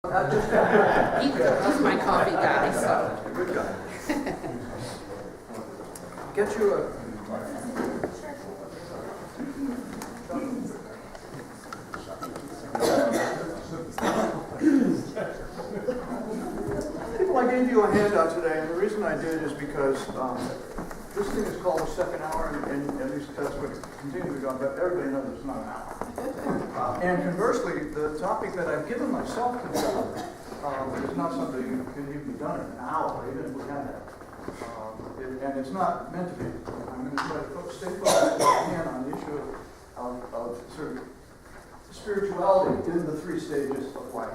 He's my coffee guy, so. Good guy. Get you a... People, I gave you a handout today, and the reason I did is because this thing is called the second hour, and at least that's what it continues to go on, but everybody knows it's not an hour. And conversely, the topic that I've given myself to cover is not something that can even be done in an hour, even if we had that. And it's not meant to be. I'm going to try to stay focused if I can on the issue of sort of spirituality in the three stages of life.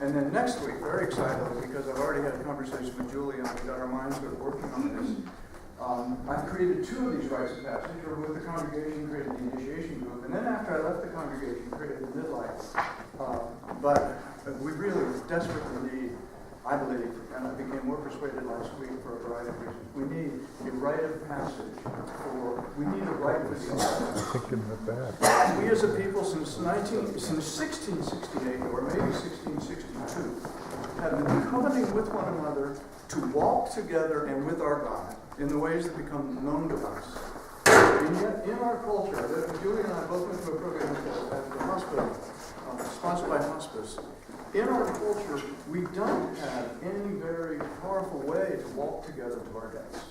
And then next week, very excitedly, because I've already had a conversation with Julie and we've got our minds sort of working on this, I've created two of these rites of passage, or with the congregation created the initiation group, and then after I left the congregation created the midlife. But we really desperately need, I believe, and I became more persuaded last week for a variety of reasons, we need a rite of passage we need a rite for the We as a people since 1668, or maybe 1662, have been covenanting with one another to walk together and with our God in the ways that become known to us. And yet, in our culture, Julie and I both went to a program at the hospital, sponsored by hospice. In our culture, we don't have any very powerful way to walk together to our deaths.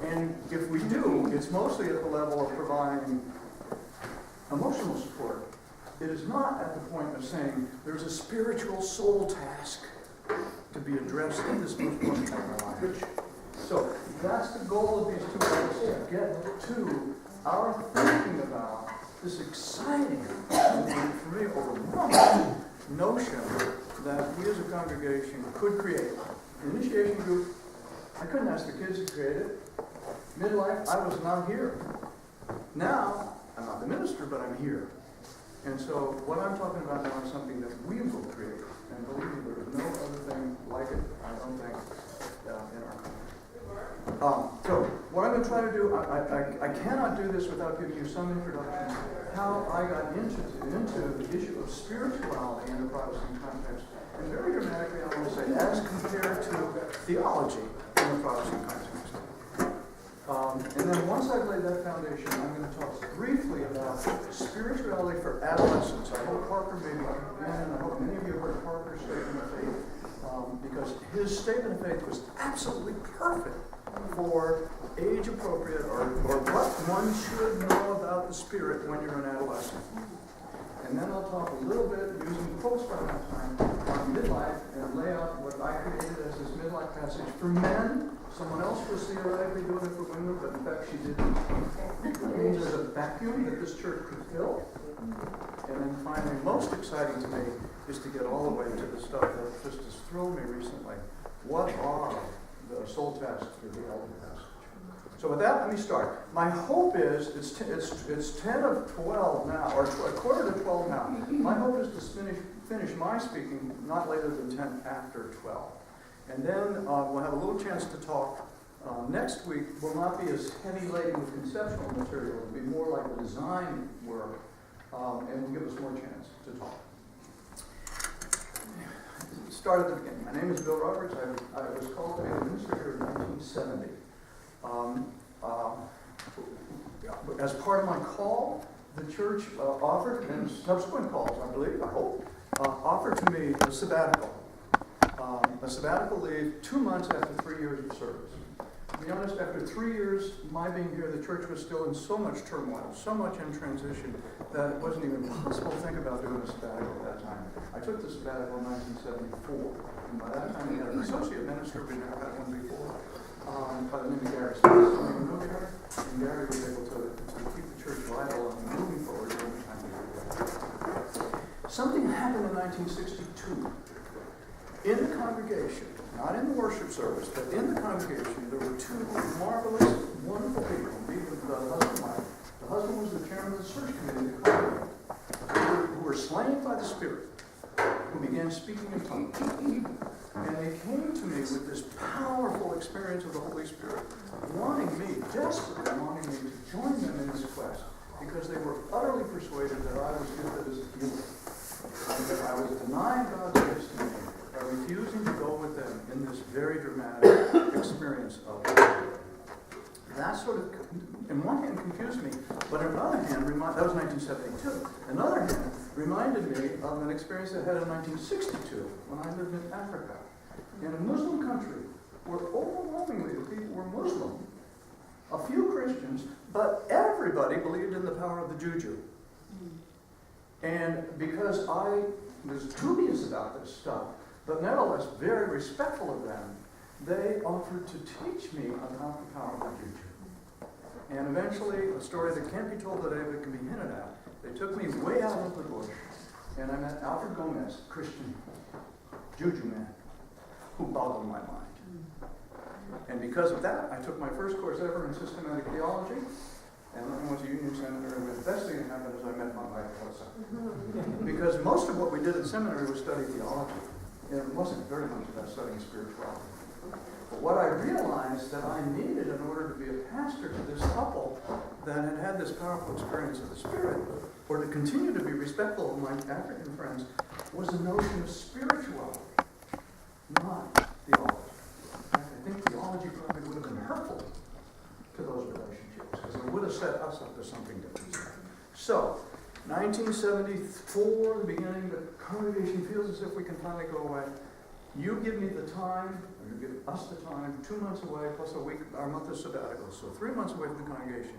And if we do, it's mostly at the level of providing emotional support. It is not at the point of saying there's a spiritual soul task to be addressed in this most important time of our life. So that's the goal of these two rites, to get to our thinking about this exciting, and for me, overwhelming notion that we as a congregation could create. An initiation group, I couldn't ask the kids to create it. Midlife, I was not here. Now, I'm not the minister, but I'm here. And so what I'm talking about now is something that we will create. And believe me, there is no other thing like it, I don't think, in our country. So what I'm going to try to do, I cannot do this without giving you some introduction how I got into the issue of spirituality in the Protestant context. And very dramatically, I want to say, as compared to theology in the Protestant context. And then once I've laid that foundation, I'm going to talk briefly about spirituality for adolescents. I hope Parker may be in, and I hope many of you heard Parker's statement of faith, because his statement of faith was absolutely perfect for age-appropriate or what one should know about the Spirit when you're an adolescent. And then I'll talk a little bit, using quotes from that time, on midlife, and lay out what I created as this midlife passage for men. Someone else was theoretically doing it for women, but in fact she didn't. It means there's a vacuum that this church could fill. And then finally, most exciting to me is to get all the way to the stuff that just has thrilled me recently. What are the soul tasks for the elder passage? So with that, let me start. My hope is, it's 10 of 12 now, or a quarter to 12 now. My hope is to finish my speaking not later than 10 after 12. And then we'll have a little chance to talk. Next week will not be as heavy laden with conceptual material. It'll be more like design work, and will give us more chance to talk. Start at the beginning. My name is Bill Roberts. I was called to be a minister here in 1970. As part of my call, the church offered, and subsequent calls, I believe, I hope, offered to me a sabbatical. A sabbatical leave 2 months after 3 years of service. To be honest, after 3 years, my being here, the church was still in so much turmoil, so much in transition, that it wasn't even possible to think about doing a sabbatical at that time. I took the sabbatical in 1974, and by that time we had an associate minister, we never had one before, by the name of Gary. So you know Gary? And Gary was able to keep the church viable and moving forward during the time we were there. Something happened in 1962. In the congregation, not in the worship service, but in the congregation, there were two marvelous, wonderful people, the husband and wife. The husband was the chairman of the search committee of the congregation, who were slain by the Spirit, who began speaking in tongues. And they came to me with this powerful experience of the Holy Spirit, desperately wanting me to join them in this quest, because they were utterly persuaded that I was gifted as a healer. And I was denying God's gifts to me by refusing to go with them in this very dramatic experience of it. That sort of, in one hand, confused me, but on the other hand, that was 1972. Another hand reminded me of an experience I had in 1962 when I lived in Africa, in a Muslim country, where overwhelmingly the people were Muslim, a few Christians, but everybody believed in the power of the juju. And because I was dubious about this stuff, but nevertheless very respectful of them, they offered to teach me about the power of the juju. And eventually, a story that can't be told today but can be hinted at, they took me way out into the bush, and I met Alfred Gomez, Christian juju man, who boggled my mind. And because of that, I took my first course ever in systematic theology, and then I went to Union Seminary, and the best thing that happened is I met my wife, Melissa. Because most of what we did in seminary was study theology, and it wasn't very much about studying spirituality. But what I realized that I needed in order to be a pastor to this couple that had had this powerful experience of the Spirit, or to continue to be respectful of my African friends, was a notion of spirituality, not theology. I think theology probably would have been hurtful to those relationships, because it would have set us up to something different. So, 1974, the beginning, the congregation feels as if we can finally go away. You give me the time, or you give us the time, 2 months away, plus a week, our month of sabbatical, so 3 months away from the congregation.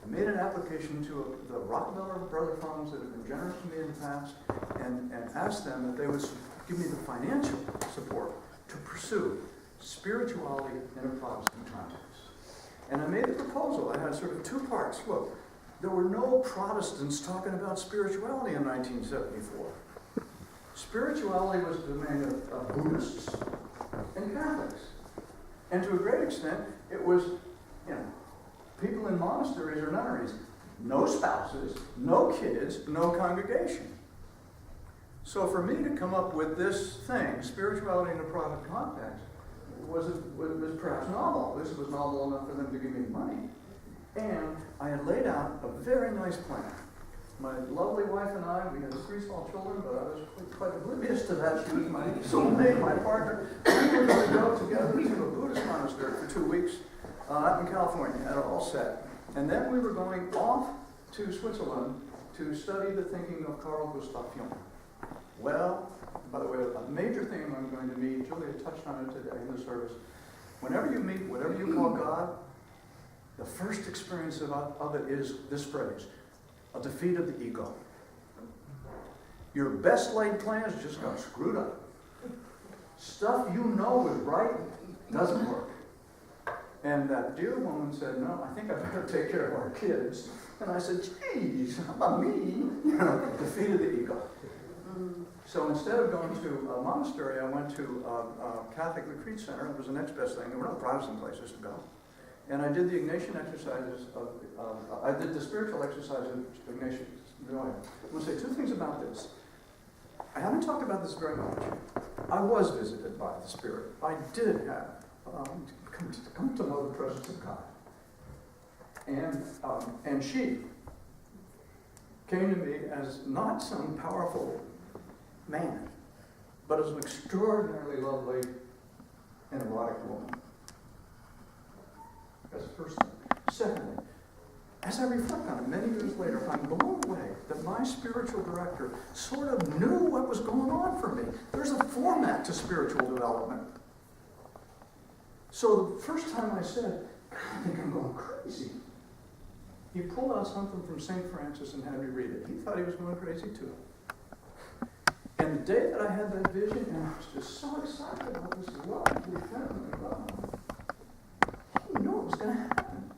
I made an application to the Rockefeller Brother Funds that have been generous to me in the past, and asked them that they would give me the financial support to pursue spirituality in a Protestant context. And I made the proposal. I had sort of two parts. Look, there were no Protestants talking about spirituality in 1974. Spirituality was the domain of Buddhists and Catholics. And to a great extent, it was, people in monasteries or nunneries. No spouses, no kids, no congregation. So for me to come up with this thing, spirituality in a Protestant context, was perhaps novel. This was novel enough for them to give me money. And I had laid out a very nice plan. My lovely wife and I, we had 3 small children, but I was quite oblivious to that. She was my soulmate, my partner. We were going to go together to a Buddhist monastery for 2 weeks out in California, had it all set. And then we were going off to Switzerland to study the thinking of Carl Gustav Jung. Well, by the way, a major thing I'm going to meet, Julia touched on it today in the service. Whenever you meet whatever you call God, the first experience of it is this phrase: a defeat of the ego. Your best laid plans just got screwed up. Stuff you know is right doesn't work. And that dear woman said, no, I think I better take care of our kids. And I said, geez, how about me? Defeat of the ego. So instead of going to a monastery, I went to a Catholic retreat center. It was the next best thing. There were no Protestant places to go. And I did the Ignatian exercises I did the spiritual exercises of Ignatian. I'm going to say 2 things about this. I haven't talked about this very much. I was visited by the Spirit. I did have come to know the presence of God. And she came to me as not some powerful man, but as an extraordinarily lovely and erotic woman. That's the first thing. Secondly, as I reflect on it many years later, I'm blown away that my spiritual director sort of knew what was going on for me. There's a format to spiritual development. So the first time I said, God, I think I'm going crazy, he pulled out something from St. Francis and had me read it. He thought he was going crazy too. And the day that I had that vision, and I was just so excited about this lovely family love, he knew it was going to happen.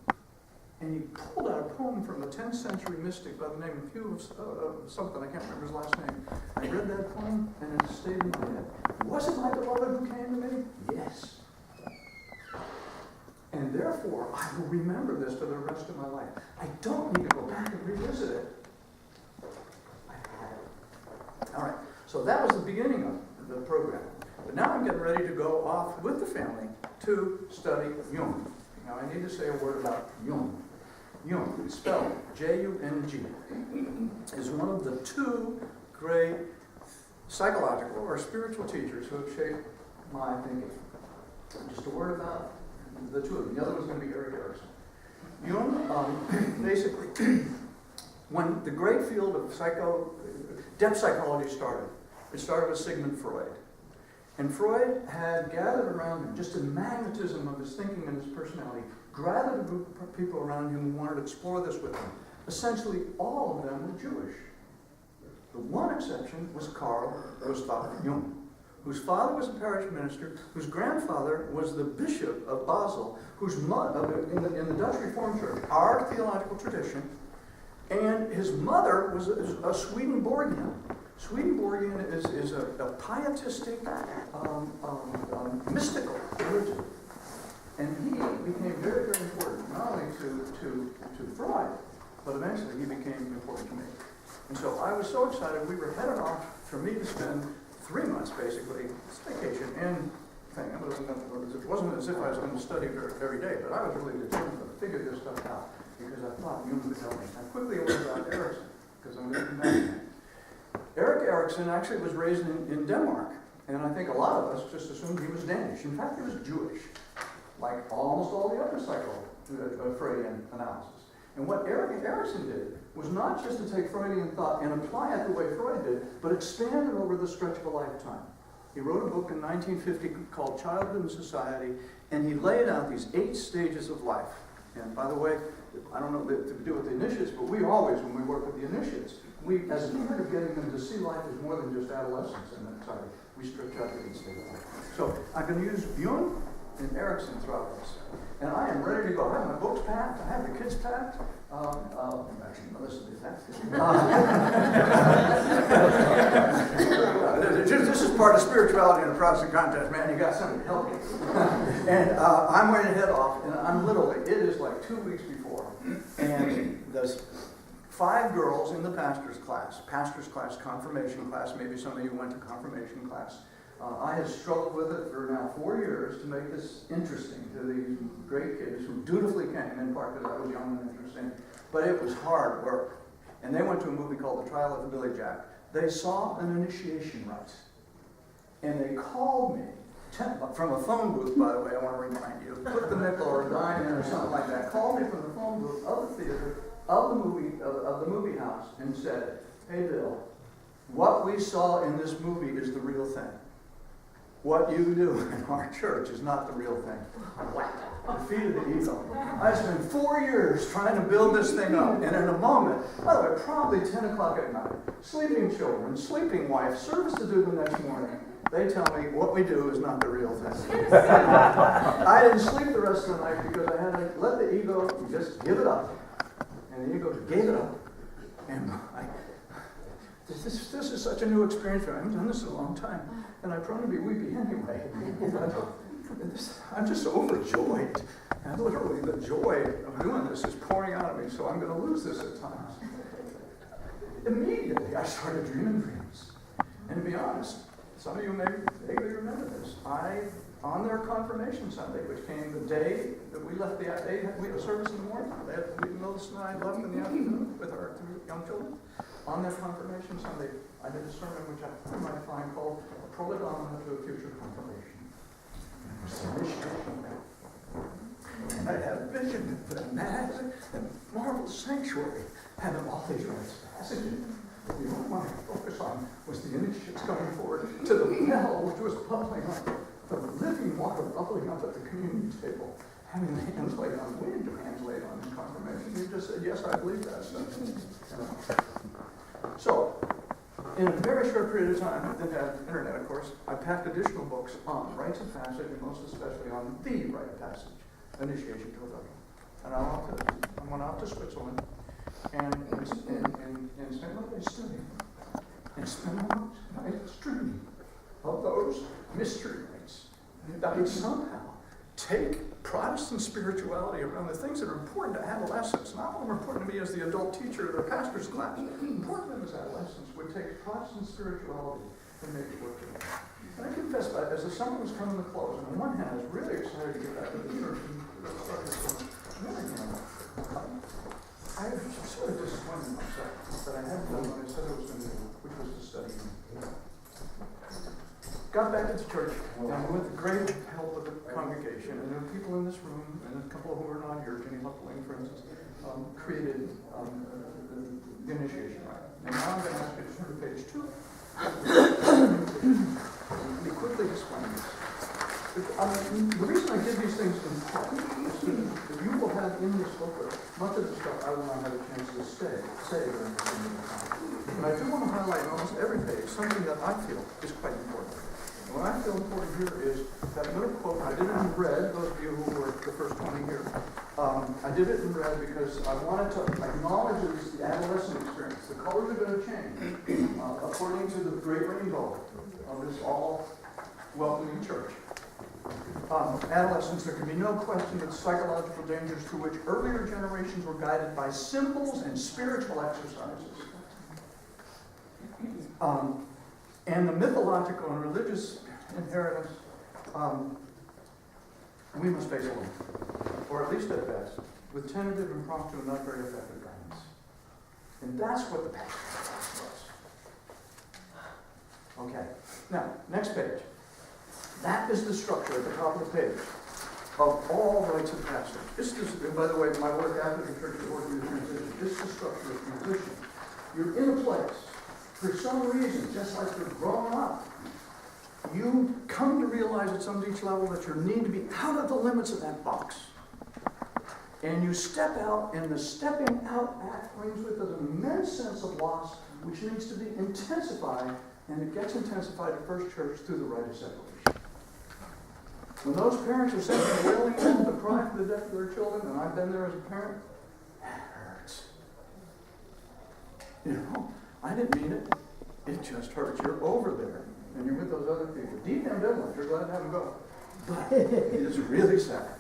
And he pulled out a poem from a 10th century mystic by the name of Hugh of something, I can't remember his last name. I read that poem, and it stayed in my head. Was it my beloved who came to me? Yes. And therefore, I will remember this for the rest of my life. I don't need to go back and revisit it. I had it. All right, so that was the beginning of the program. But now I'm getting ready to go off with the family to study Jung. Now I need to say a word about Jung. Jung, spelled J-U-N-G, is one of the 2 great psychological or spiritual teachers who have shaped my thinking. Just a word about the two of them. The other one's going to be Erik Erikson. Jung, basically, when the great field of depth psychology started, it started with Sigmund Freud. And Freud had gathered around him, just in magnetism of his thinking and his personality, gathered a group of people around him who wanted to explore this with him. Essentially, all of them were Jewish. The one exception was Carl Gustav Jung, whose father was a parish minister, whose grandfather was the bishop of Basel, whose mother, in the Dutch Reformed Church, our theological tradition, and his mother was a Swedenborgian. Swedenborgian is a pietistic, mystical religion. And he became very, very important, not only to Freud, but eventually he became important to me. And so I was so excited, we were headed off for me to spend 3 months, basically, it's vacation and thing. It wasn't as if I was going to study every day, but I was really determined to figure this stuff out because I thought Jung would help me. I quickly learned about Erikson, because I'm going to come back to him. Erik Erikson actually was raised in Denmark, and I think a lot of us just assumed he was Danish. In fact, he was Jewish, like almost all the other Freudian analysis. And what Erik Erikson did was not just to take Freudian thought and apply it the way Freud did, but expand it over the stretch of a lifetime. He wrote a book in 1950 called Childhood and Society, and he laid out these 8 stages of life. And by the way, I don't know to do with the initiates, but we always, when we work with the initiates, we, as a part of getting them to see life as more than just adolescence and anxiety, we stretch out the 8 stages of life. So I'm going to use Jung and Erikson throughout this. And I am ready to go. I have my books packed. I have the kids packed. Actually, Melissa did that. This is part of spirituality in a Protestant context, man. You got something to help you. And I'm ready to head off. And I'm literally, it is like 2 weeks before. And there's 5 girls in the pastor's class, confirmation class. Maybe some of you went to confirmation class. I have struggled with it for now 4 years to make this interesting to these great kids who dutifully came, in part because I was young and interesting. But it was hard work. And they went to a movie called The Trial of the Billy Jack. They saw an initiation rite. And they called me, from a phone booth, by the way, I want to remind you. Put the nickel or a dime in or something like that. Called me from the phone booth of the theater, of the movie house, and said, "Hey Bill, what we saw in this movie is the real thing. What you do in our church is not the real thing." Defeated the ego. I spent 4 years trying to build this thing up, and in a moment, by the way, probably 10 o'clock at night, sleeping children, sleeping wife, service to do the next morning, they tell me what we do is not the real thing. I didn't sleep the rest of the night because I had to let the ego just give it up. And the ego gave it up. And this is such a new experience for me. I haven't done this in a long time. And I'm prone to be weepy anyway. I'm just overjoyed. And literally the joy of doing this is pouring out of me, so I'm going to lose this at times. Immediately I started dreaming dreams. And to be honest, some of you may vaguely remember this. On their confirmation Sunday, which came the day that we left we had a service in the morning. They had Melissa and I left in the afternoon with our 2 young children. On their confirmation Sunday, I did a sermon which I might find called A Prolegomena to a Future Confirmation. And I had a vision of a massive and marvelous sanctuary having all these rites passages. The only one I could focus on was the initiates coming forward to the well which was bubbling up, the living water bubbling up at the communion table, having the hands laid on. We didn't do hands laid on in confirmation. You just said, "Yes, I believe that stuff." So, in a very short period of time, I didn't have internet, of course, I packed additional books on rites of passage, and most especially on the rite of passage, Initiation to Utopia. And I went out to Switzerland and spent my days studying, and spent my nights dreaming of those mystery rites that would somehow take Protestant spirituality around the things that are important to adolescents, not only important to me as the adult teacher of the pastor's class, important to them as adolescents, would take Protestant spirituality and make it work together. And I confess that as the summer was coming to close, and on one hand I was really excited to get back to the church and start this one. On the other hand, I was sort of disappointed in myself that I hadn't done what I said I was going to do, which was to study. got back into church, and with the great help of the congregation, and there are people in this room, and a couple who are not here, Jenny Huffling, for instance, created the initiation rite. And now I'm going to ask you to turn to page 2. Let me quickly explain this. The reason I give these things important is that you will have in this booklet much of the stuff I will not have a chance to say during this time. But I do want to highlight on almost every page something that I feel is quite important. And what I feel important here is that little quote. I did it in red, those of you who were the first 20 here. I did it in red because I wanted to acknowledge the adolescent experience. The colors are going to change according to the great rainbow of this all-welcoming church. Adolescence, there can be no question that psychological dangers to which earlier generations were guided by symbols and spiritual exercises. And the mythological and religious inheritance, we must face alone, or at least at best, with tentative, impromptu, and not very effective guidance. And that's what the pastor was. Okay. Now, next page. That is the structure at the top of the page of all rites of passage. This is, by the way, my work after the church is working the transition. This is the structure of transition. You're in a place. For some reason, just like you're growing up, you come to realize at some each level that you need to be out of the limits of that box. And you step out, and the stepping out act brings with it an immense sense of loss, which needs to be intensified, and it gets intensified at First Church through the rite of separation. When those parents are sitting there wailing home to cry for the death of their children, and I've been there as a parent, that hurts. You know, I didn't mean it. It just hurts. You're over there, and you're with those other people. Deep ambivalent. You're glad to have them go. But it is really sad.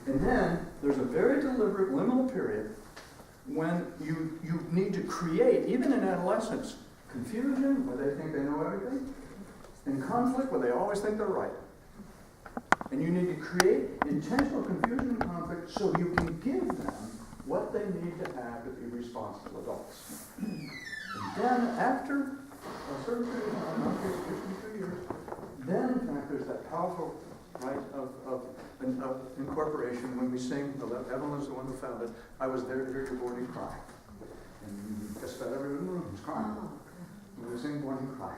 And then there's a very deliberate liminal period when you need to create, even in adolescence, confusion where they think they know everything, and conflict where they always think they're right. And you need to create intentional confusion and conflict so you can give them what they need to have to be responsible adults. And then after a certain period of time, not 52 years, then in fact there's that powerful rite of incorporation when we sing, Evelyn is the one who found it, I was there to hear your Born and Cry. And just about everyone in the room was crying. When we sing Born and Cry.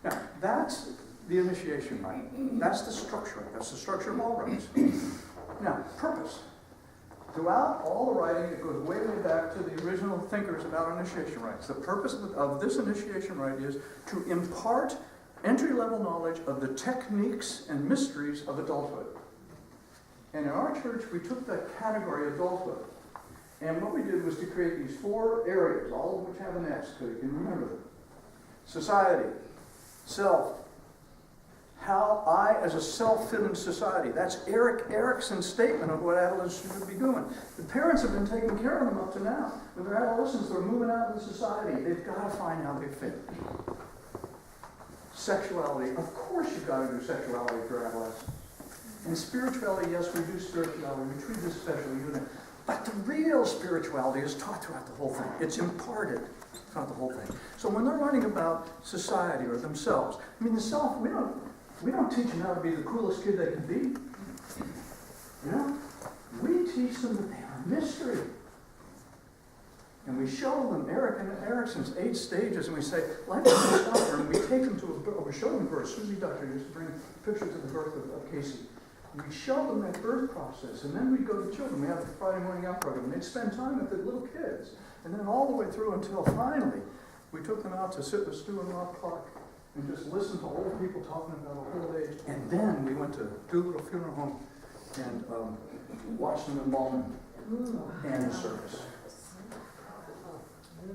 Now, that's the initiation rite. That's the structure. That's the structure of all rites. Now, purpose. Throughout all the writing, it goes way, way back to the original thinkers about initiation rites. The purpose of this initiation rite is to impart entry-level knowledge of the techniques and mysteries of adulthood. And in our church, we took that category, adulthood, and what we did was to create these 4 areas, all of which have an S, so you can remember them. Society, self, how I as a self fit in society. That's Erik Erikson's statement of what adolescents should be doing. The parents have been taking care of them up to now. When they're adolescents, they're moving out into society. They've got to find how they fit. Sexuality. Of course you've got to do sexuality for adolescents. And spirituality, yes, we do spirituality. We treat this special unit. But the real spirituality is taught throughout the whole thing. It's imparted throughout the whole thing. So when they're learning about society or themselves, I mean, the self, we don't teach them how to be the coolest kid they can be. You know? We teach them that they are a mystery. And we show them Erikson's 8 stages, and we say, life is a stopper, and we take them to we show them birth. Susie Dutcher used to bring pictures of the birth of Casey. We show them that birth process, and then we go to children. We have the Friday morning out program, and they'd spend time with the little kids. And then all the way through until finally, we took them out to sit with Stu and Rob Clark and just listen to old people talking about old age. And then we went to Doolittle Funeral Home and watched them embalm and the service.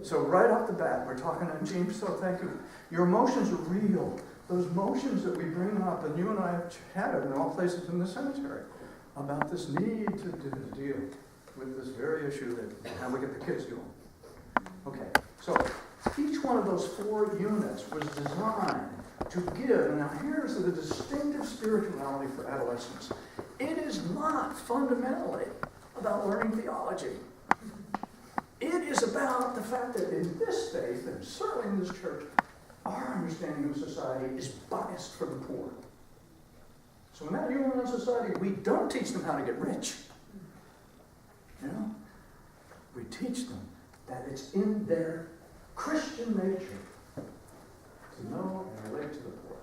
So right off the bat, we're talking, and James, so thank you. Your emotions are real. Those emotions that we bring up, and you and I have chatted in all places in the cemetery about this need to deal with this very issue that how we get the kids doing. Okay, so each one of those 4 units was designed to give, and now here's the distinctive spirituality for adolescents. It is not fundamentally about learning theology. It is about the fact that in this faith, and certainly in this church, our understanding of society is biased for the poor. So in that human society, we don't teach them how to get rich. You know? We teach them that it's in their Christian nature to know and relate to the poor.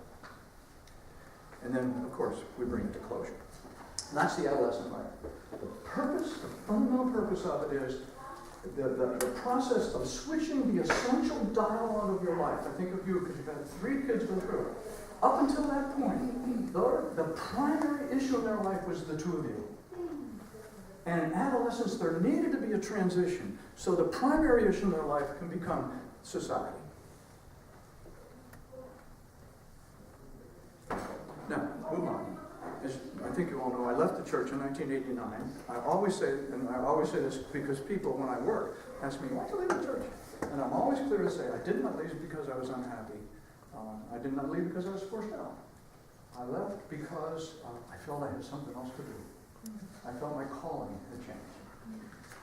And then, of course, we bring it to closure. And that's the adolescent life. The purpose, the fundamental purpose of it is the process of switching the essential dialogue of your life. I think of you because you've had 3 kids go through it. Up until that point, the primary issue in their life was the 2 of you. And in adolescence, there needed to be a transition so the primary issue in their life can become society. Now, move on. As I think you all know, I left the church in 1989. I always say this because people, when I work, ask me, why did you leave the church? And I'm always clear to say, I did not leave because I was unhappy. I did not leave because I was forced out. I left because I felt I had something else to do. I felt my calling had changed.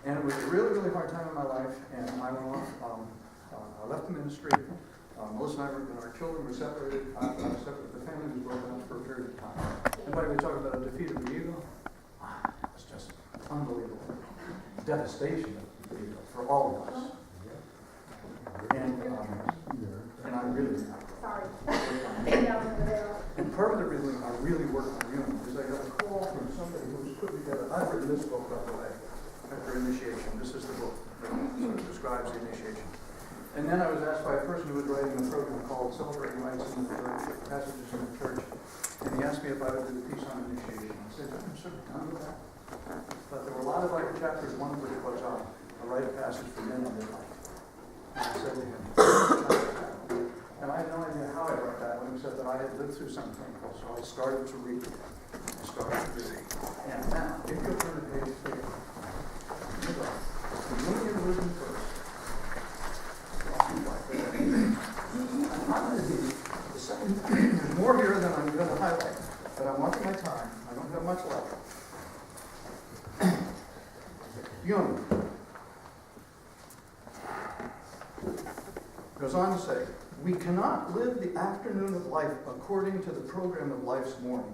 And it was a really, really hard time in my life, and I went off. I left the ministry. Melissa and I and our children were separated. I was separated. The family was broken up for a period of time. Anybody would talk about a defeat of the ego? It's just unbelievable. Devastation of the ego for all of us. And I really Sorry. And part of the reason I really work on Jung is I got a call from somebody who was put together. I've written this book, by the way, after initiation. This is the book that sort of describes the initiation. And then I was asked by a person who was writing a program called Celebrating Rights in the Church, Passages in the Church, and he asked me if I would do the piece on initiation. I said, I'm sort of done with that. But there were a lot of other chapters, one of which was a rite of passage for men in their life. And I said to him, and I had no idea how I wrote that one, except that I had lived through something painful, so I started to read. And now, if you'll turn to page 3, here we go. The union religion first. I'm going to be the second. There's more here than I'm going to highlight, but I'm watching my time. I don't have much left. Jung goes on to say, we cannot live the afternoon of life according to the program of life's morning.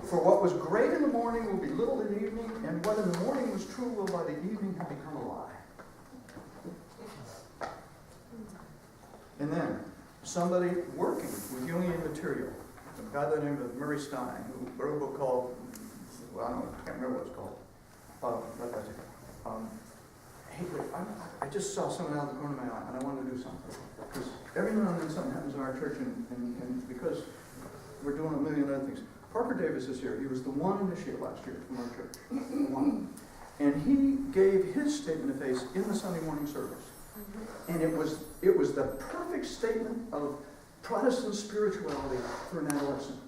For what was great in the morning will be little in the evening, and what in the morning was true will by the evening have become a lie. And then, somebody working with Jungian material, a guy by the name of Murray Stein, who wrote a book called, well, I can't remember what it's called. I just saw someone out of the corner of my eye, and I wanted to do something. Because every now and then something happens in our church, and because we're doing a million other things. Parker Davis is here. He was the one initiate last year from our church. The one. And he gave his statement of faith in the Sunday morning service. And it was the perfect statement of Protestant spirituality for an adolescent.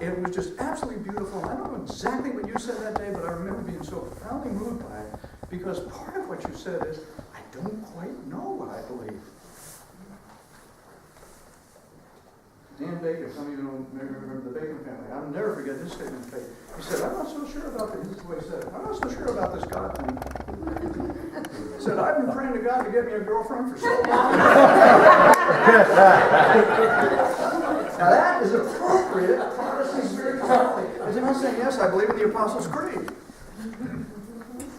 It was just absolutely beautiful. I don't know exactly what you said that day, but I remember being so profoundly moved by it, because part of what you said is, I don't quite know what I believe. Dan Bacon, some of you know, maybe remember the Bacon family. I'll never forget his statement of faith. He said, I'm not so sure about this. This is the way he said it. I'm not so sure about this God thing. He said, I've been praying to God to get me a girlfriend for so long. Now that is appropriate Protestant spirituality. Is anyone saying, yes, I believe in the Apostles' Creed?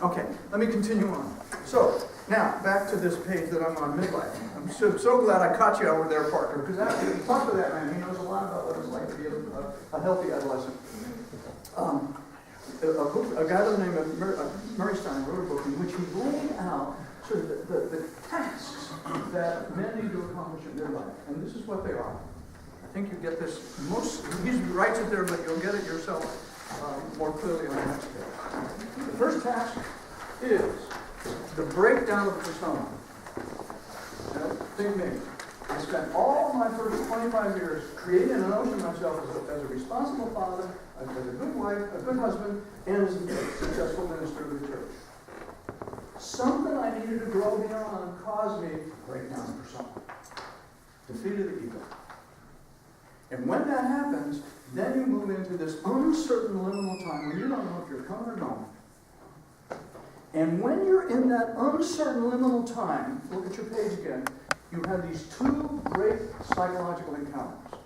Okay, let me continue on. So, now, back to this page that I'm on, midlife. I'm so glad I caught you over there, Parker, because after you talk to that man, he knows a lot about what it's like to be a healthy adolescent. A guy by the name of Murray Stein wrote a book in which he laid out sort of the tasks that men need to accomplish in their life. And this is what they are. I think you get this he writes it there, but you'll get it yourself more clearly on the next page. The first task is the breakdown of the persona. Think me. I spent all my first 25 years creating a notion of myself as a responsible father, as a good wife, a good husband, and as a successful minister of the church. Something I needed to grow beyond caused me to break down the persona. Defeated the ego. And when that happens, then you move into this uncertain liminal time when you don't know if you're coming or going. And when you're in that uncertain liminal time, look at your page again, you have these two great psychological encounters.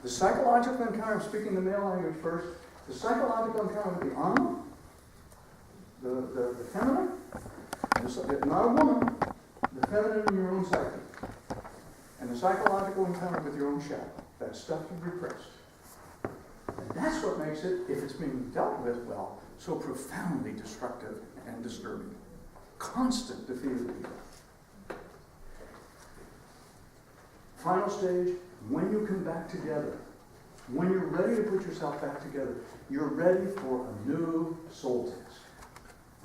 The psychological encounter, I'm speaking the male language first, the psychological encounter with the Anna, the feminine, not a woman, the feminine in your own psyche. And the psychological encounter with your own shadow, that stuff you've repressed. And that's what makes it, if it's being dealt with well, so profoundly destructive and disturbing. Constant defeat of the ego. Final stage, when you come back together, when you're ready to put yourself back together, you're ready for a new soul task.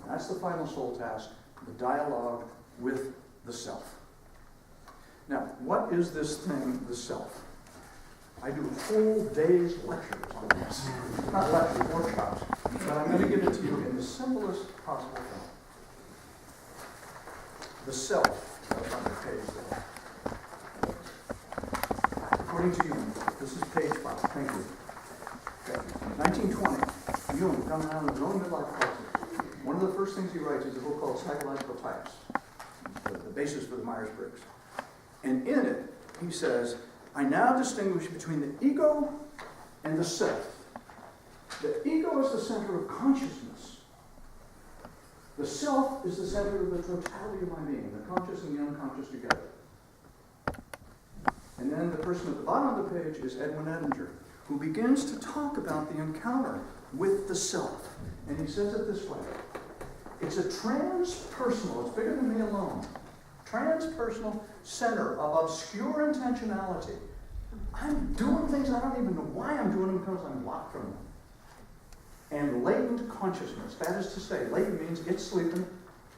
And that's the final soul task, the dialogue with the self. Now, what is this thing, the self? I do whole days lectures on this. Not lectures, workshops. But I'm going to give it to you in the simplest possible form. The self, that's on the page there. According to Jung, this is page 5. Thank you. Okay. 1920, Jung, coming out of his own midlife crisis. One of the first things he writes is a book called Psychological Types, the basis for the Myers-Briggs. And in it, he says, I now distinguish between the ego and the self. The ego is the center of consciousness. The self is the center of the totality of my being, the conscious and the unconscious together. And then the person at the bottom of the page is Edwin Edinger, who begins to talk about the encounter with the self. And he says it this way. It's a transpersonal, it's bigger than me alone, transpersonal center of obscure intentionality. I'm doing things I don't even know why I'm doing them because I'm blocked from them. And latent consciousness, that is to say, latent means it's sleeping,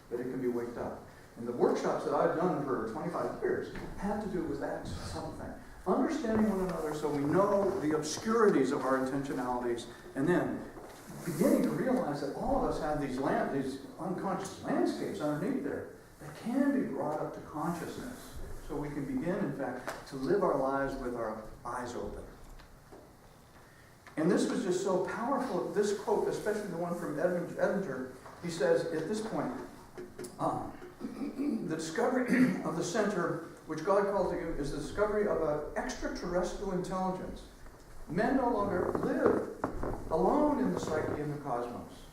but it can be waked up. And the workshops that I've done for 25 years have to do with that something. Understanding one another so we know the obscurities of our intentionalities, and then beginning to realize that all of us have these unconscious landscapes underneath there that can be brought up to consciousness so we can begin, in fact, to live our lives with our eyes open. And this was just so powerful, this quote, especially the one from Edinger, he says at this point, the discovery of the center, which God called to you, is the discovery of an extraterrestrial intelligence. Men no longer live alone in the psyche and the cosmos.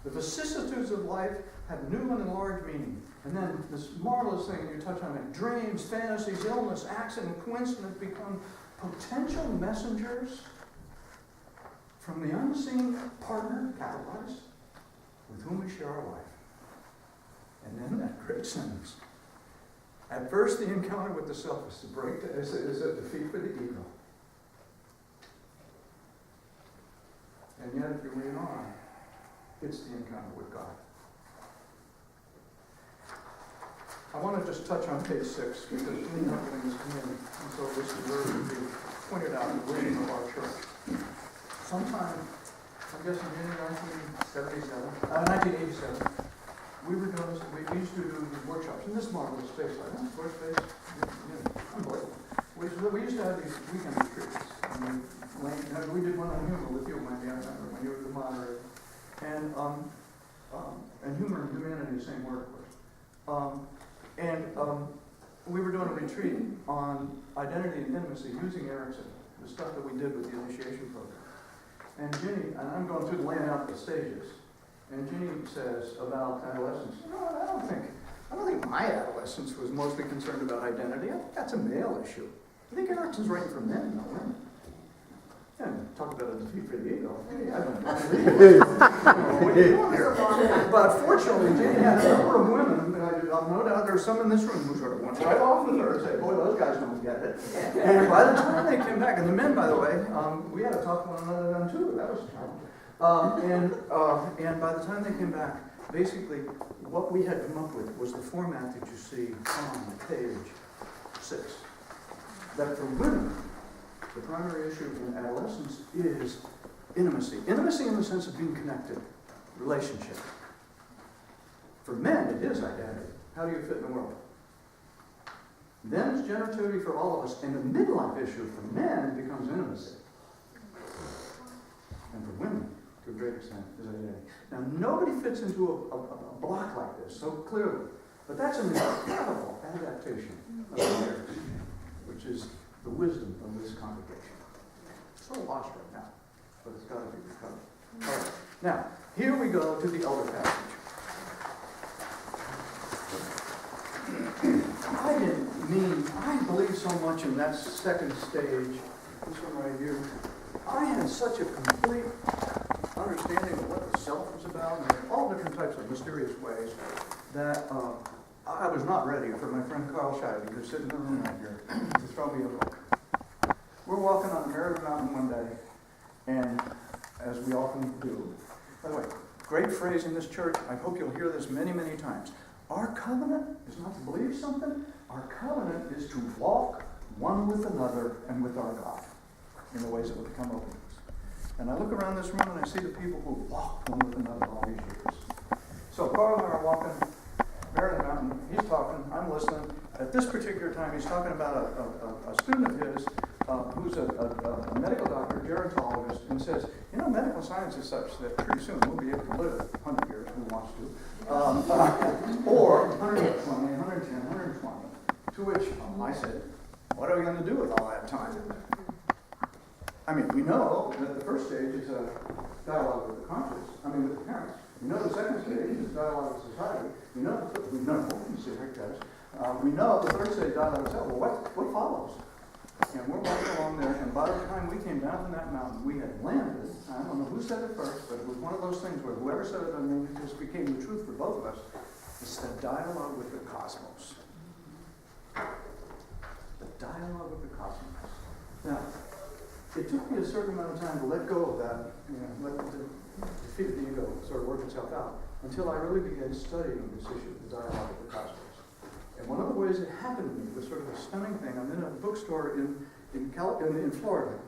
The vicissitudes of life have new and enlarged meaning. And then this marvelous thing you touch on it, dreams, fantasies, illness, accident, coincidence become potential messengers from the unseen partner, capitalized, with whom we share our life. And then that great sentence. At first, the encounter with the self is a defeat for the ego. And yet, if you read on, it's the encounter with God. I want to just touch on page 6, because clean up things come in, and so this is where it would be pointed out in the reading of our church. Sometime, I guess in January 1987, we used to do these workshops in this marvelous space, like that, square space, unbelievable. We used to have these weekend retreats. We did one on humor with you, maybe I remember, when you were the moderator. And humor and humanity, the same word, of course. We were doing a retreat on identity and intimacy using Erickson, the stuff that we did with the initiation program. And Ginny, and I'm going through the laying out the stages, and Ginny says about adolescence, you know what, I don't think my adolescence was mostly concerned about identity. I think that's a male issue. I think Erickson's writing for men, not women. And talk about a defeat for the ego. Hey, I don't know. What are you doing here? But fortunately, Ginny had a number of women, I've no doubt there's some in this room who sort of went right off with her and said, boy, those guys don't get it. And by the time they came back, and the men, by the way, we had to talk to one another then too. That was and by the time they came back, basically what we had come up with was the format that you see on page 6. That for women, the primary issue in adolescence is intimacy. Intimacy in the sense of being connected, relationship. For men, it is identity. How do you fit in the world? Then it's generativity for all of us, and the midlife issue for men becomes intimacy. And for women, to a great extent, is identity. Now, nobody fits into a block like this so clearly, but that's an incredible adaptation of the marriage, which is the wisdom of this congregation. It's a little lost right now, but it's got to be recovered. All right. Now, here we go to the elder passage. I believe so much in that second stage, this one right here. I had such a complete understanding of what the self was about in all different types of mysterious ways that I was not ready for my friend Carl Scheide, who's sitting in the room right here, to throw me a book. We're walking on the Merritt Mountain one day, and as we often do, by the way, great phrase in this church, I hope you'll hear this many, many times. Our covenant is not to believe something. Our covenant is to walk one with another and with our God in the ways that will become obedience. And I look around this room and I see the people who walk one with another all these years. So Carl and I are walking, Merritt Mountain, he's talking, I'm listening. At this particular time, he's talking about a student of his who's a medical doctor, gerontologist, and says, you know, medical science is such that pretty soon we'll be able to live 100 years, who wants to, or 120, 110, 120. To which I said, what are we going to do with all that time? I mean, we know that the first stage is a dialogue with the conscious, with the parents. We know the second stage is dialogue with society. We know the third stage dialogue with self. Well, what follows? And we're walking along there, and by the time we came down from that mountain, we had landed. I don't know who said it first, but it was one of those things where whoever said it, it just became the truth for both of us. It's the dialogue with the cosmos. The dialogue with the cosmos. Now, it took me a certain amount of time to let go of that, let the defeat of the ego sort of work itself out, until I really began studying this issue, the dialogue with the cosmos. And one of the ways it happened to me was sort of a stunning thing. I'm in a bookstore in Florida,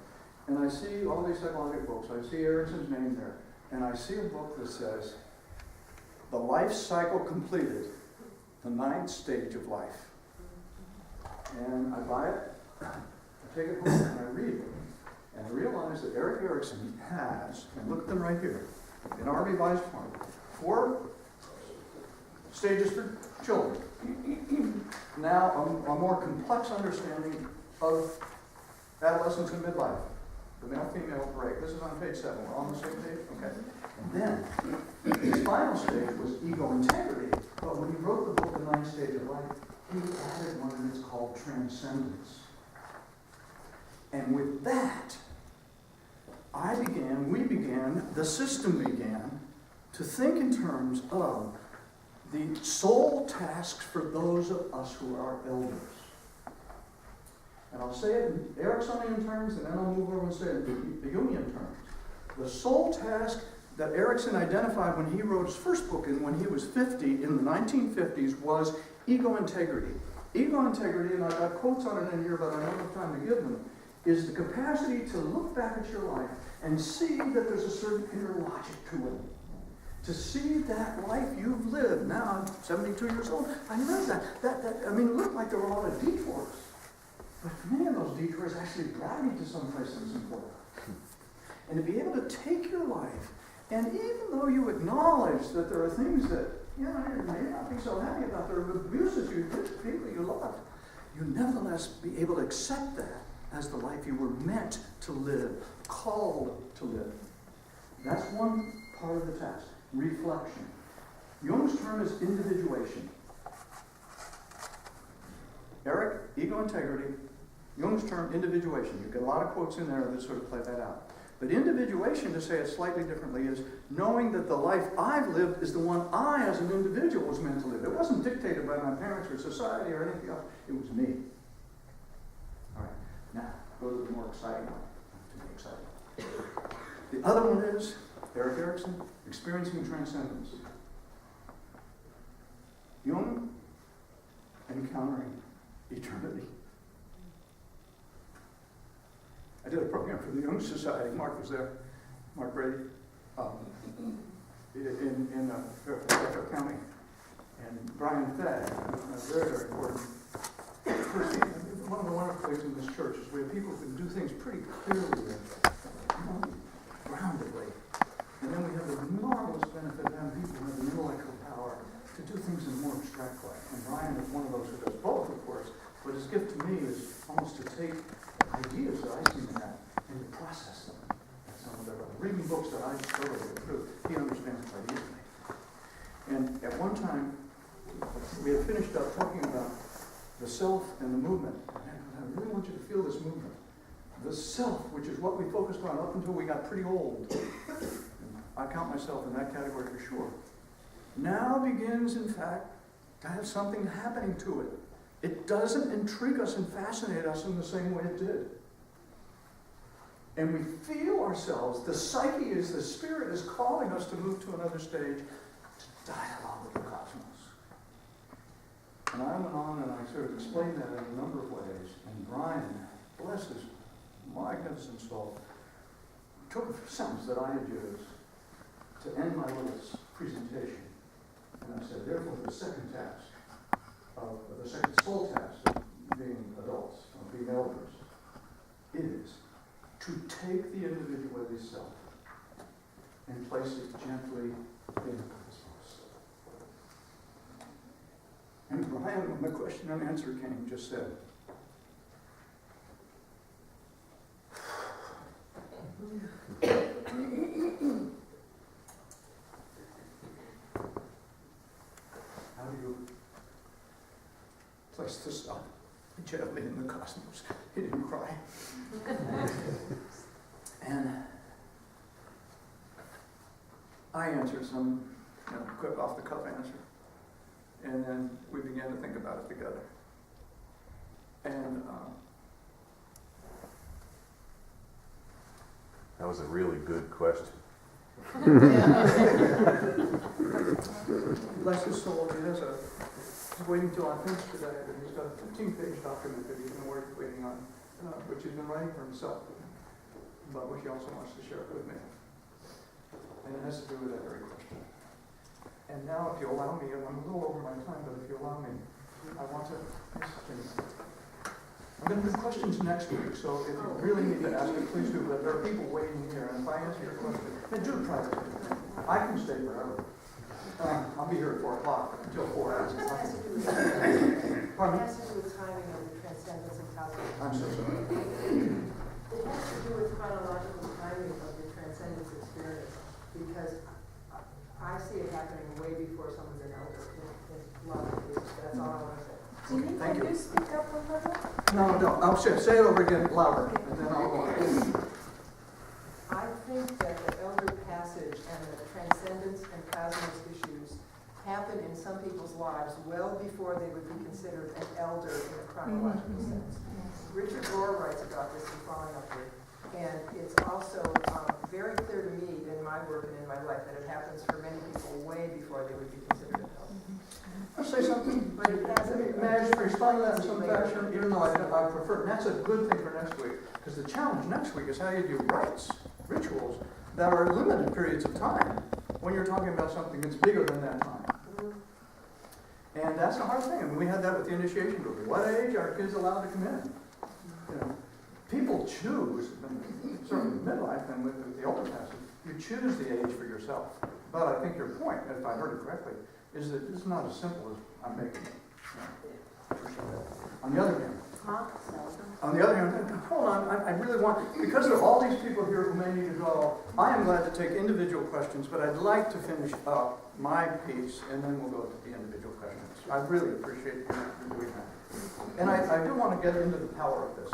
and I see all these psychological books. I see Erickson's name there, and I see a book that says, The Life Cycle Completed, the 9th Stage of Life. And I buy it, I take it home, and I read it. And I realize that Erik Erikson has, and look at them right here, in our revised form, 4 stages for children. Now, a more complex understanding of adolescence and midlife. The male-female break. This is on page 7. We're on the same page? Okay. And then, his final stage was ego integrity. But when he wrote the book, The 9th Stage of Life, he added one that's called transcendence. And with that, the system began to think in terms of the soul tasks for those of us who are elders. And I'll say it in Ericksonian terms, and then I'll move over and say it in the Jungian terms. The soul task that Erikson identified when he wrote his first book, and when he was 50 in the 1950s, was ego integrity. Ego integrity, and I've got quotes on it in here, but I don't have time to give them, is the capacity to look back at your life and see that there's a certain inner logic to it. To see that life you've lived. Now I'm 72 years old. I know that. It looked like there were a lot of detours. But many of those detours actually brought me to some place that was important. And to be able to take your life, and even though you acknowledge that there are things that you may not be so happy about, there are abuses you did to people you loved, you nevertheless be able to accept that as the life you were meant to live, called to live. That's one part of the task. Reflection. Jung's term is individuation. Erik, ego integrity. Jung's term, individuation. You get a lot of quotes in there that sort of play that out. But individuation, to say it slightly differently, is knowing that the life I've lived is the one I, as an individual, was meant to live. It wasn't dictated by my parents or society or anything else. It was me. All right. Now, go to the more exciting one. To be exciting. The other one is Erik Erikson, experiencing transcendence. Jung, encountering eternity. I did a program for the Jung Society. Mark was there. Mark Brady, in Fairfield County, and Brian Fay, a very, very important person. One of the wonderful things in this church is we have people who can do things pretty clearly and groundedly. And abstract way. And Brian is one of those who does both, of course, but his gift to me is almost to take ideas that I seem to have and to process them. At some of their reading books that I struggle to go through, he understands quite easily. And at one time, we had finished up talking about the self and the movement. And I really want you to feel this movement. The self, which is what we focused on up until we got pretty old. I count myself in that category for sure. Now begins, in fact, to have something happening to it. It doesn't intrigue us and fascinate us in the same way it did. And we feel ourselves, the psyche is, the spirit is calling us to move to another stage, to dialogue with the cosmos. And I went on and I sort of explained that in a number of ways. And Brian, bless his magnificent soul, took a sentence that I had used to end my little presentation. And I said, therefore, the second task, the second soul task of being adults, of being elders, is to take the individuality self and place it gently in the cosmos. And Brian, when the question and answer came, just said, how do you place the self gently in the cosmos? He didn't cry. And I answered some quick off-the-cuff answer. And then we began to think about it together. And that was a really good question. bless his soul, he's waiting till I finish today, but he's got a 15-page document that he's been waiting on, which he's been writing for himself, but which he also wants to share with me. And it has to do with that very question. And now, if you allow me, I'm a little over my time, but if you allow me, I want to ask him. I'm going to do questions next week, so if you really need to ask it, please do, but there are people waiting here, and if I answer your question, then do it privately. I can stay forever. I'll be here at 4 o'clock until 4 hours. It has to do with Pardon? It has to do with timing of the transcendence of cosmos. I'm so sorry. It has to do with chronological timing of the transcendence experience, because I see it happening way before someone's an elder in a lot of cases. That's all I want to say. Do you need Thank to you. speak up a little? No, don't. I'll say it over again louder, and then I'll go on. I think that the elder passage and the transcendence and cosmos issues happen in some people's lives well before they would be considered an elder in a chronological sense. Richard Rohr writes about this in Falling Upward, and it's also very clear to me in my work and in my life that it happens for many people way before they would be considered an elder. I'll say something, but may I just respond to that in some fashion, even though I prefer, and that's a good thing for next week, because the challenge next week is how you do rites, rituals, that are limited periods of time, when you're talking about something that's bigger than that time. And that's a hard thing. I mean, we had that with the initiation group. What age are kids allowed to come in? People choose, certainly in midlife and with the older passage, you choose the age for yourself. But I think your point, if I heard it correctly, is that it's not as simple as I'm making it. On the other hand, hold on, I really want, because there are all these people here who may need to go, I am glad to take individual questions, but I'd like to finish up my piece, and then we'll go to the individual questions. I really appreciate you doing that. And I do want to get into the power of this.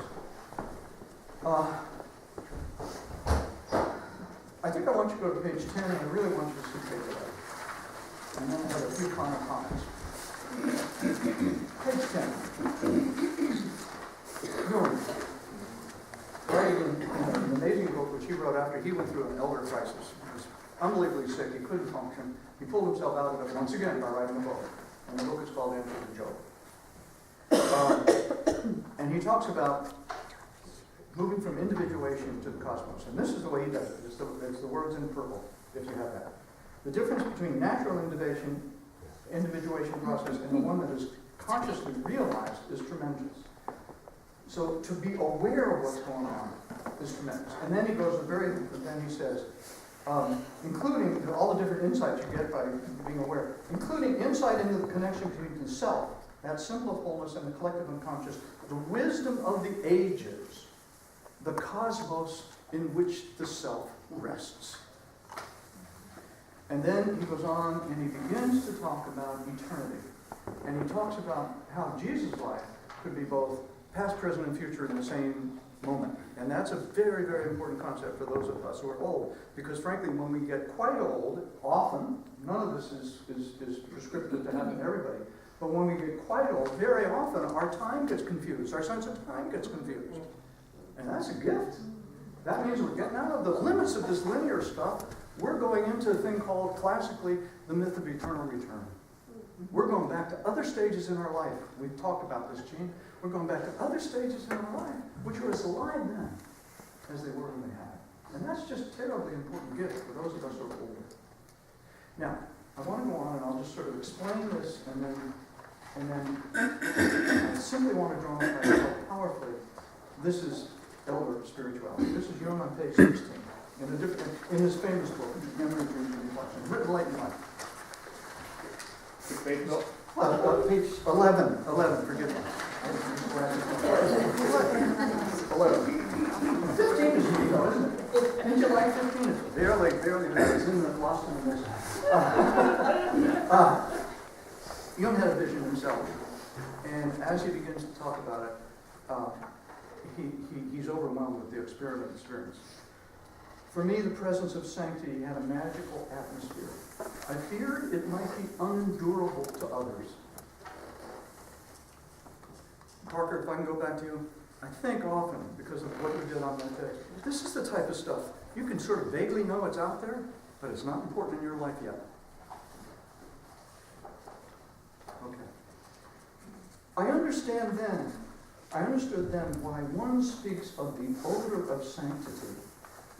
I think I want you to go to page 10, and I really want you to see page 11. And then I have a few final comments. Page 10. Jung, writing an amazing book which he wrote after he went through an elder crisis. He was unbelievably sick, he couldn't function. He pulled himself out of it once again by writing a book. And the book is called Answer to Job. And he talks about moving from individuation to the cosmos. And this is the way he does it. It's the words in purple, if you have that. The difference between natural individuation process and the one that is consciously realized is tremendous. So to be aware of what's going on is tremendous. And then he goes then he says, including all the different insights you get by being aware, including insight into the connection between the self, that symbol of wholeness, and the collective unconscious, the wisdom of the ages, the cosmos in which the self rests. And then he goes on and he begins to talk about eternity. And he talks about how Jesus' life could be both past, present, and future in the same moment. And that's a very, very important concept for those of us who are old. Because frankly, when we get quite old, often, none of this is prescriptive to happen to everybody, but when we get quite old, very often our time gets confused. Our sense of time gets confused. And that's a gift. That means we're getting out of the limits of this linear stuff. We're going into a thing called, classically, the myth of eternal return. We're going back to other stages in our life. We've talked about this, Gene. We're going back to other stages in our life, which were as alive then as they were when they had. And that's just a terribly important gift for those of us who are older. Now, I want to go on and I'll just sort of explain this and then I simply want to draw on how powerfully this is elder spirituality. This is Jung on page 16 in his famous book, Memory, Dreams, and Reflection, written late in life. Page 11, forgive me. 11. 15 is neat, though, isn't it? Didn't you like 15? It's barely there. It's in the lost in the mist. Jung had a vision himself, and as he begins to talk about it, he's overwhelmed with the experience. For me, the presence of sanctity had a magical atmosphere. I feared it might be unendurable to others. Parker, if I can go back to you, I think often, because of what you did on that day, this is the type of stuff you can sort of vaguely know it's out there, but it's not important in your life yet. Okay. I understood then why one speaks of the odor of sanctity,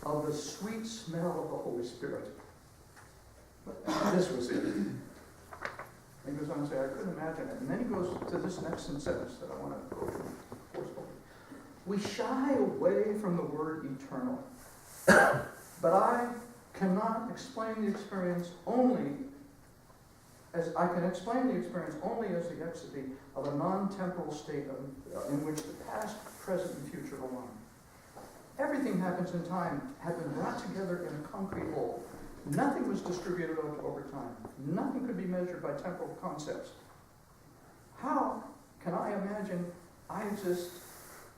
of the sweet smell of the Holy Spirit. This was it. He goes on to say, I couldn't imagine it. And then he goes to this next sentence that I want to go through forcefully. We shy away from the word eternal, but I cannot explain the experience only as the ecstasy of a non-temporal state in which the past, present, and future align. Everything happens in time had been brought together in a concrete whole. Nothing was distributed over time. Nothing could be measured by temporal concepts. How can I imagine I exist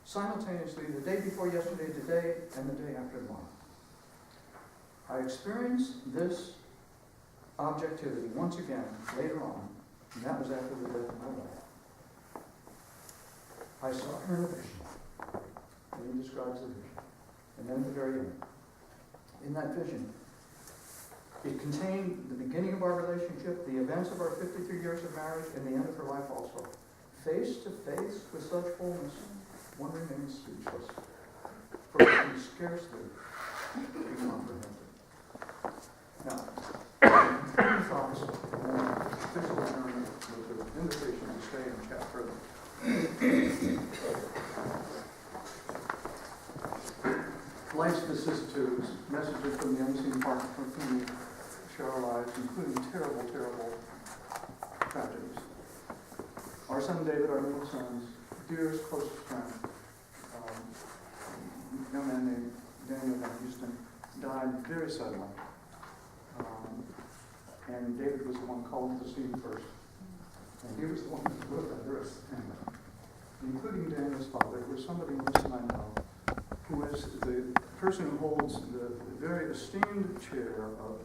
simultaneously the day before yesterday, today, and the day after tomorrow? I experienced this objectivity once again later on, and that was after the death of my wife. I saw her in a vision, and he describes the vision. And then at the very end, in that vision, it contained the beginning of our relationship, the events of our 53 years of marriage, and the end of her life also. Face to face with such fullness, one remains speechless, for it can scarcely be comprehended. Now, concluding thoughts, and then physical journey with an invitation to stay and chat further. Life's vicissitudes, messages from the unseen partner from whom we share our lives, including terrible, terrible tragedies. Our son David, our middle son's dearest, closest friend, a young man named Daniel Van Houston, died very suddenly. And David was the one called to the scene first. And he was the one who wrote that verse, including Daniel's father, who was somebody in this I know, who is the person who holds the very esteemed chair of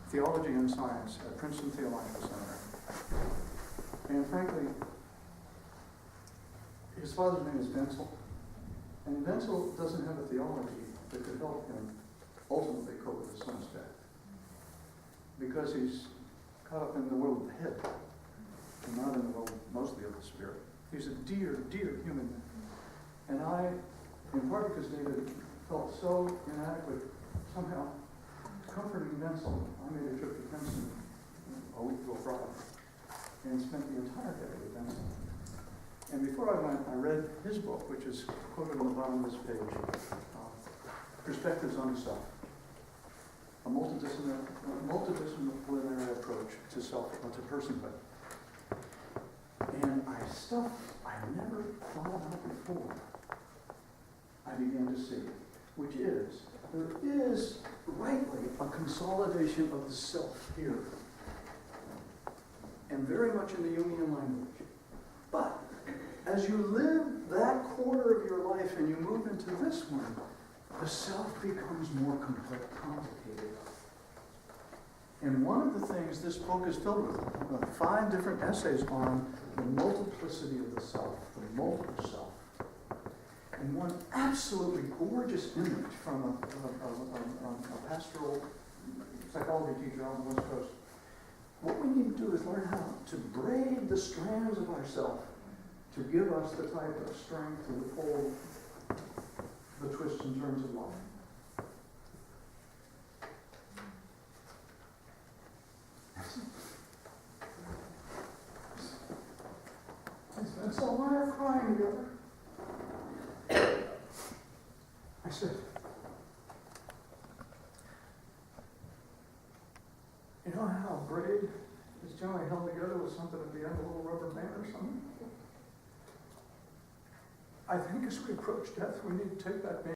theology and science at Princeton Theological Seminary. And frankly, his father's name is Wenzel, and Wenzel doesn't have a theology that could help him ultimately cope with his son's death, because he's caught up in the world of the head and not in the world mostly of the spirit. He's a dear, dear human man. And I, in part because David felt so inadequate, somehow comforting Wenzel, I made a trip to Princeton a week ago Friday and spent the entire day with Wenzel. And before I went, I read his book, which is quoted on the bottom of this page, Perspectives on the Self. a multidisciplinary approach to to personhood. And stuff I never thought about before, I began to see, which is, there is rightly a consolidation of the self here, and very much in the Jungian language. But as you live that quarter of your life and you move into this one, the self becomes more complicated. And one of the things this book is filled with, 5 different essays on the multiplicity of the self, the multiple self. And one absolutely gorgeous image from a pastoral psychology teacher on the West Coast. What we need to do is learn how to braid the strands of ourself to give us the type of strength to withhold the twists and turns of life. And so when we were crying together, I said, you know how a braid is generally held together with something at the end, a little rubber band or something? I think as we approach death, we need to take that band